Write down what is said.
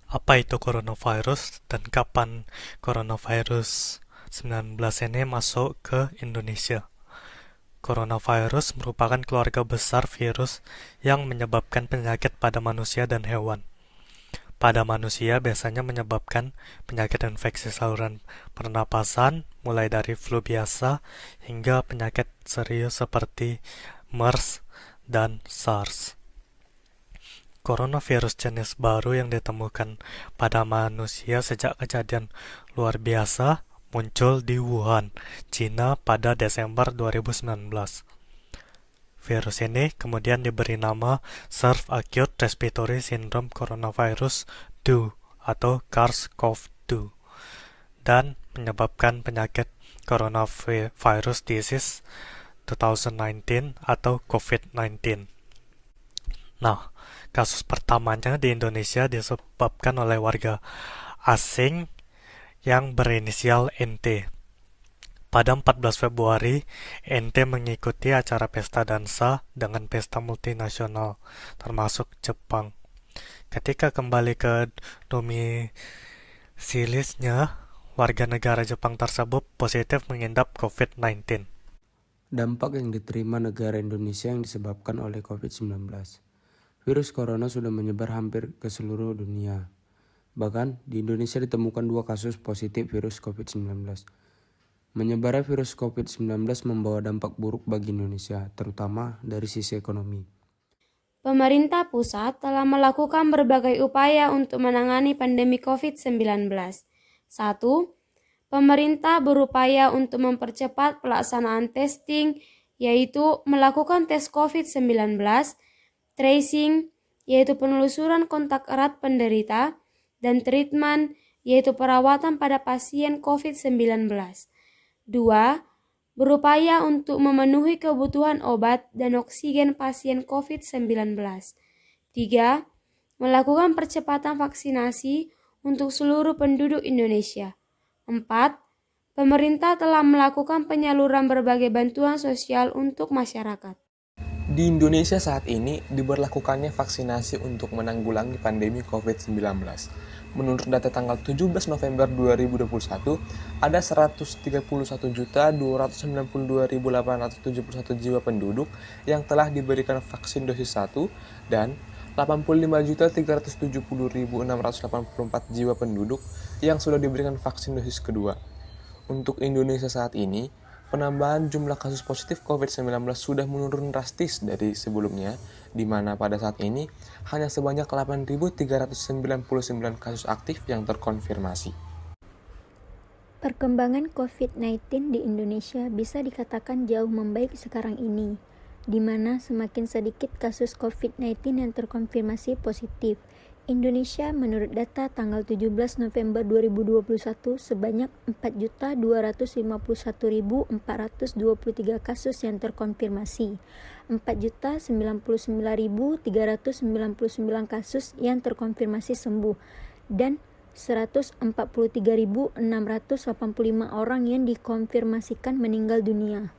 Apa itu coronavirus dan kapan coronavirus 19 ini masuk ke Indonesia? Coronavirus merupakan keluarga besar virus yang menyebabkan penyakit pada manusia dan hewan. Pada manusia biasanya menyebabkan penyakit infeksi saluran pernapasan, mulai dari flu biasa hingga penyakit serius seperti MERS dan SARS. Coronavirus jenis baru yang ditemukan pada manusia sejak kejadian luar biasa muncul di Wuhan, China pada Desember 2019. Virus ini kemudian diberi nama Acute Respiratory Syndrome Coronavirus 2 atau SARS-CoV-2 dan menyebabkan penyakit Coronavirus Disease 2019 atau COVID-19. Nah, kasus pertamanya di Indonesia disebabkan oleh warga asing yang berinisial NT. Pada 14 Februari, NT mengikuti acara pesta dansa dengan pesta multinasional, termasuk Jepang. Ketika kembali ke domisilinya, warga negara Jepang tersebut positif mengidap COVID-19. Dampak yang diterima negara Indonesia yang disebabkan oleh COVID-19. Virus corona sudah menyebar hampir ke seluruh dunia. Bahkan, di Indonesia ditemukan 2 kasus positif virus COVID-19. Menyebarnya virus COVID-19 membawa dampak buruk bagi Indonesia, terutama dari sisi ekonomi. Pemerintah pusat telah melakukan berbagai upaya untuk menangani pandemi COVID-19. 1. Pemerintah berupaya untuk mempercepat pelaksanaan testing, yaitu melakukan tes COVID-19, tracing, yaitu penelusuran kontak erat penderita, dan treatment, yaitu perawatan pada pasien COVID-19. 2. Berupaya untuk memenuhi kebutuhan obat dan oksigen pasien COVID-19. 3. Melakukan percepatan vaksinasi untuk seluruh penduduk Indonesia. 4. Pemerintah telah melakukan penyaluran berbagai bantuan sosial untuk masyarakat. Di Indonesia saat ini diberlakukannya vaksinasi untuk menanggulangi pandemi COVID-19. Menurut data tanggal 17 November 2021, ada 131.292.871 jiwa penduduk yang telah diberikan vaksin dosis 1 dan 85.370.684 jiwa penduduk yang sudah diberikan vaksin dosis kedua. Untuk Indonesia saat ini, penambahan jumlah kasus positif COVID-19 sudah menurun drastis dari sebelumnya, di mana pada saat ini hanya sebanyak 8.399 kasus aktif yang terkonfirmasi. Perkembangan COVID-19 di Indonesia bisa dikatakan jauh membaik sekarang ini, di mana semakin sedikit kasus COVID-19 yang terkonfirmasi positif. Indonesia menurut data tanggal 17 November 2021 sebanyak 4.251.423 kasus yang terkonfirmasi, 4.099.399 kasus yang terkonfirmasi sembuh, dan 143.685 orang yang dikonfirmasikan meninggal dunia.